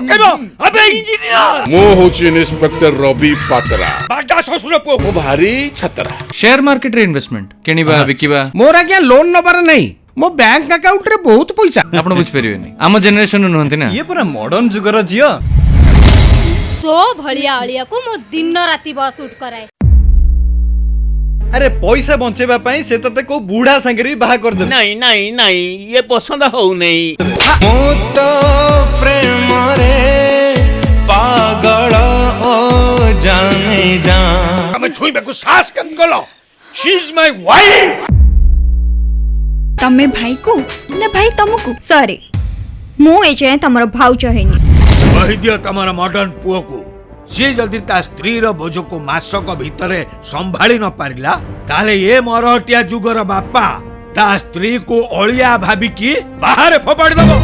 पकेबो अबे इंजीनियर मो होची इंस्पेक्टर रवि पात्रा बाडा ससुर पो मो भारी छतरा शेयर मार्केट रे इन्वेस्टमेंट केनिबा बिकिबा मोर आज्ञा लोन नबार नहीं मो बैंक अकाउंट रे बहुत पैसा आपण बुझ परिबेनी आम जनरेशन नहंती ना ये पूरा मॉडर्न जुगर जियो तो भलिया अलिया को मो दिन राती बस उठ कराए अरे पैसा बंचेबा पई से तते को बूढ़ा संगरी बाहा कर दे नहीं नहीं नहीं ये पसंद हो नहीं मो तो प्रेम रे पागल ओ जाने जा हमें छुई बेकु सास कम कलो शी इज माय वाइफ तमे भाई को ना भाई तुमको सॉरी मु ए जे तमरो भाउ चहेनी कहि दियो तमरा मॉडर्न पुओ को से जल्दी ता स्त्री रो बोझ को मासक भितरे संभाली न पारिला ताले ये मरहटिया जुगर बापा ता स्त्री को अलिया भाबी की बाहर फोपाड़ी दबो